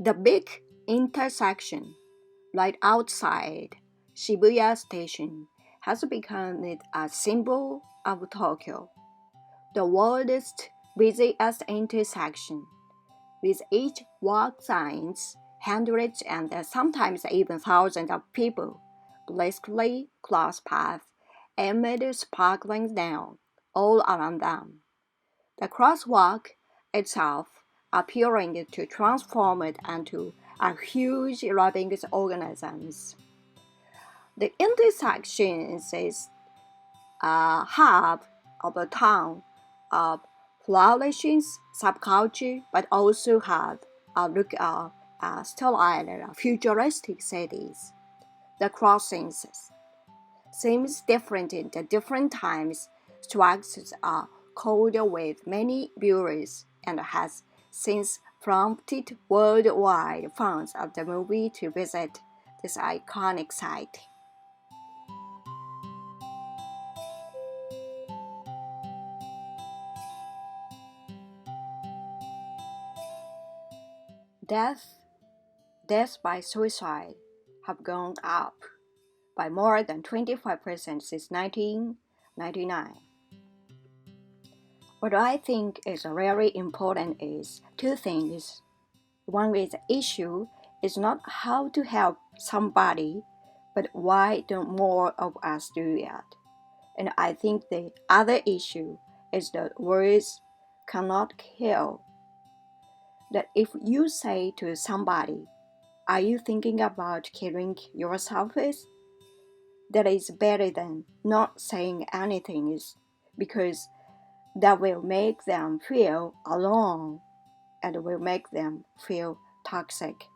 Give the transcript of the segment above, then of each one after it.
The big intersection right outside Shibuya Station has become a symbol of Tokyo, the world's busiest intersection, with each walk signs, hundreds and sometimes even thousands of people briskly cross paths amid sparkling neon all around them. The crosswalk itself appearing to transform it into a huge living organism. The intersection is a hub of a town of flourishing subculture, but also has a look of stylized futuristic cities. The crossings seems different in the different times, strikes are called with many viewers and has since prompted worldwide fans of the movie to visit this iconic site. Death, deaths by suicide have gone up by more than 25% since 1999. What I think is really important is two things. One is the issue is not how to help somebody, but why don't more of us do it? And I think the other issue is that words cannot kill. That if you say to somebody, "Are you thinking about killing yourself?" that is better than not saying anything because that will make them feel alone and will make them feel toxic.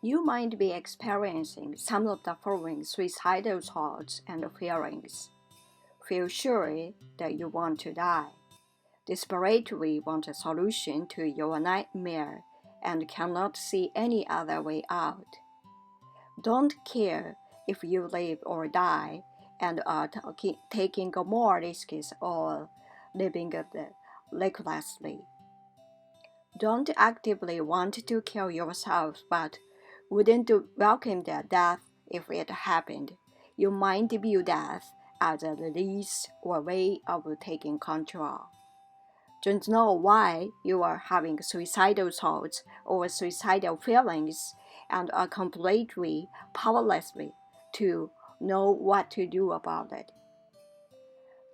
You might be experiencing some of the following suicidal thoughts and feelings. Feel sure that you want to die. Desperately want a solution to your nightmare and cannot see any other way out. Don't care if you live or die and are taking more risks or living recklessly. Don't actively want to kill yourself, but wouldn't welcome the death if it happened. You might view death as a release or way of taking control. Don't know why you are having suicidal thoughts or suicidal feelings and are completely powerless to know what to do about it.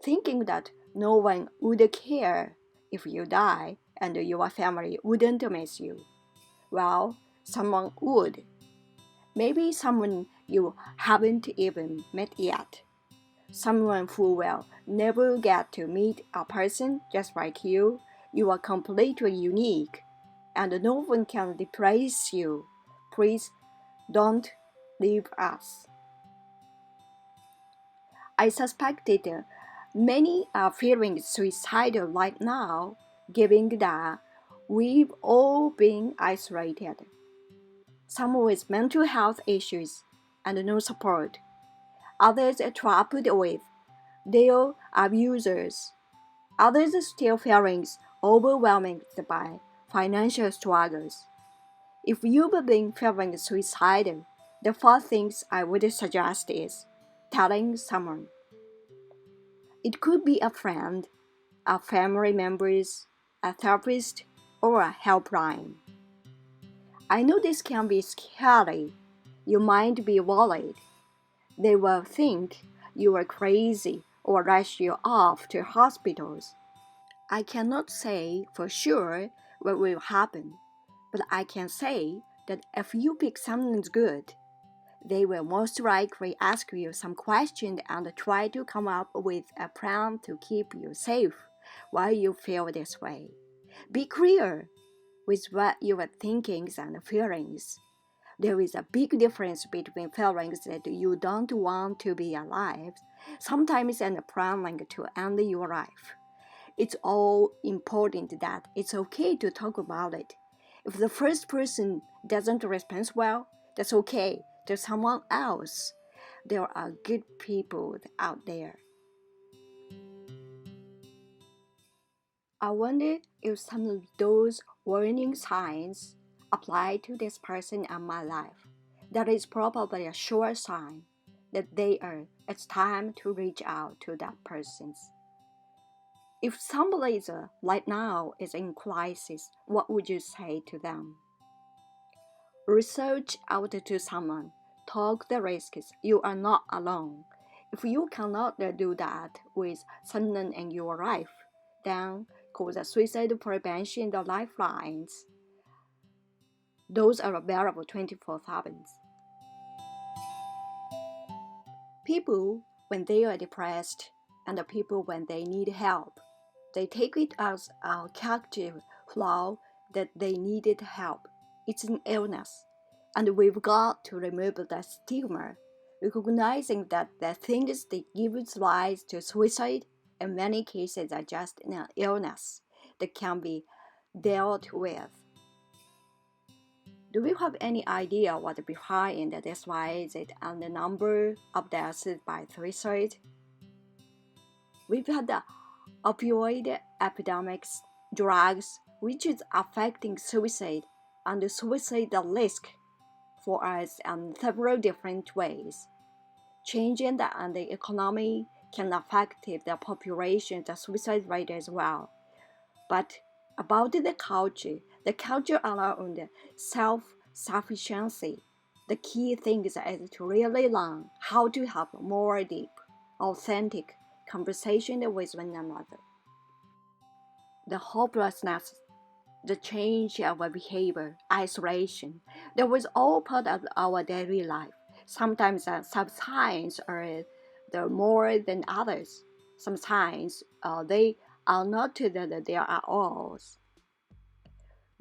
Thinking that no one would care if you die and your family wouldn't miss you. Well, someone would. Maybe someone you haven't even met yet. Someone who will never get to meet a person just like you. You are completely unique, and no one can replace you. Please don't leave us. I suspected many are feeling suicidal right now, given that we've all been isolated. Some with mental health issues and no support. Others are trapped with their abusers. Others still feeling overwhelmed by financial struggles. If you've been feeling suicidal, the first things I would suggest is telling someone. It could be a friend, a family member, a therapist, or a helpline. I know this can be scary. You might be worried. They will think you are crazy or rush you off to hospitals. I cannot say for sure what will happen, but I can say that if you pick something good, they will most likely ask you some questions and try to come up with a plan to keep you safe while you feel this way. Be clear with what you are thinking and feelings. There is a big difference between feelings that you don't want to be alive, sometimes and planning to end your life. It's all important that it's okay to talk about it. If the first person doesn't respond well, that's okay. There's someone else. There are good people out there. I wonder if some of those warning signs apply to this person in my life. That is probably a sure sign that it's time to reach out to that person. If somebody right now is in crisis, what would you say to them? Research out to someone. Talk the risks. You are not alone. If you cannot do that with someone in your life, then call the suicide prevention the lifelines. Those are available 24/7. People, when they are depressed, and the people when they need help, they take it as a character flaw that they needed help. It's an illness, and we've got to remove the stigma, recognizing that the things that give rise to suicide in many cases are just an illness that can be dealt with. Do you have any idea what behind this rise and the number of deaths by suicide? We've had the opioid epidemics, drugs, which is affecting suicide and the suicidal risk for us in several different ways. Changing the economy can affect the population, the suicide rate as well. But about the culture around self-sufficiency, the key thing is to really learn how to have more deep, authentic conversation with one another. The hopelessness, the change of behavior, isolation, that was all part of our daily life. Sometimes some signs are more than others. Some signs they are not that they are all.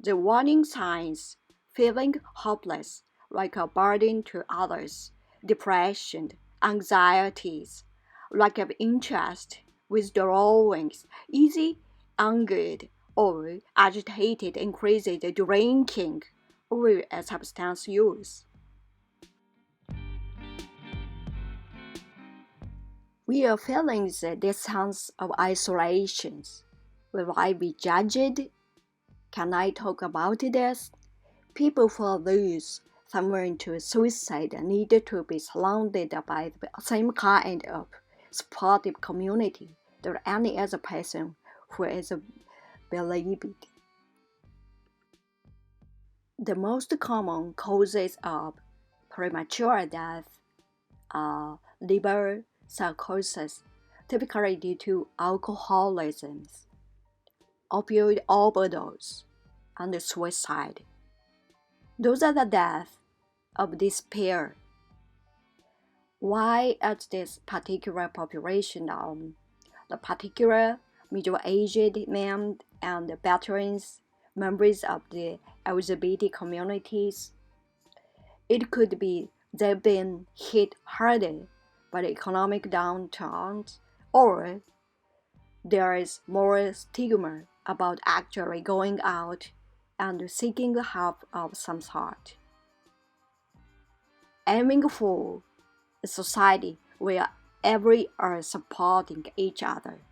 The warning signs: feeling hopeless, like a burden to others, depression, anxieties, lack of interest, withdrawings, easy angered or agitated, increased drinking, or substance use. We are feeling this sense of isolation. Will I be judged? Can I talk about this? People who lose someone to suicide need to be surrounded by the same kind of supportive community that any other person who is bereaved. The most common causes of premature death are liver cirrhosis, typically due to alcoholism, opioid overdose, and suicide. Those are the deaths of despair. Why at this particular population, the particular middle-aged men and veterans, members of the LGBT communities? It could be they've been hit harder by the economic downturn, or there is more stigma about actually going out and seeking help of some sort. Aiming for a society where every are supporting each other.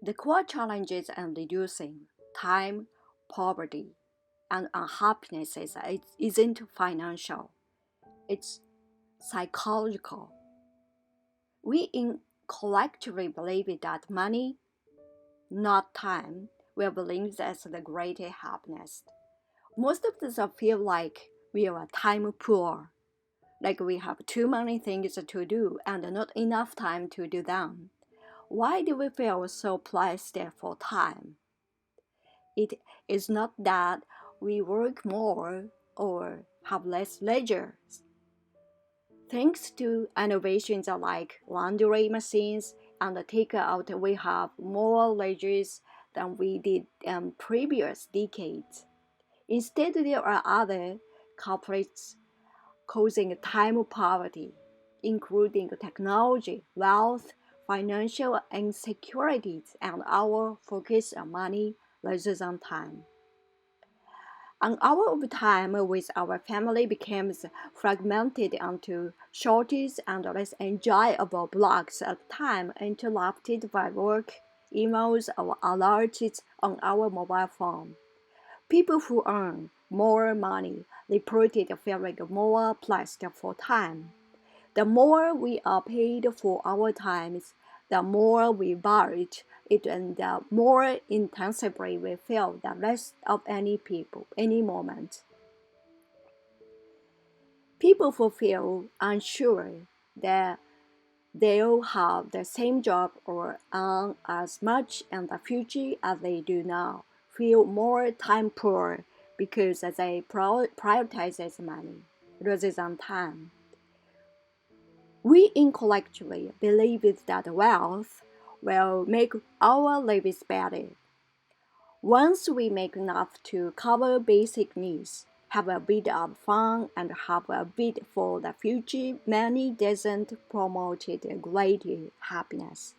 The core challenges in reducing time, poverty, and unhappiness isn't financial. It's psychological. Collectively believe that money, not time, will bring us the greatest happiness. Most of us feel like we are time poor, like we have too many things to do and not enough time to do them. Why do we feel so pressed for time? It is not that we work more or have less leisure. Thanks to innovations like laundry machines and takeout, we have more leisure than we did in previous decades. Instead, there are other culprits causing time poverty, including technology, wealth, financial insecurities, and our focus on money rather than time. An hour of time with our family becomes fragmented into shorter and less enjoyable blocks of time interrupted by work, emails, or alerts on our mobile phone. People who earn more money reported feeling more pressed for time. The more we are paid for our times, the more we value it and the more intensively we feel the rest of any moment. People who feel unsure that they'll have the same job or earn as much in the future as they do now feel more time poor because they prioritize money rather than time. We intellectually believe that wealth will make our lives better. Once we make enough to cover basic needs, have a bit of fun, and have a bit for the future, money doesn't promote greater happiness.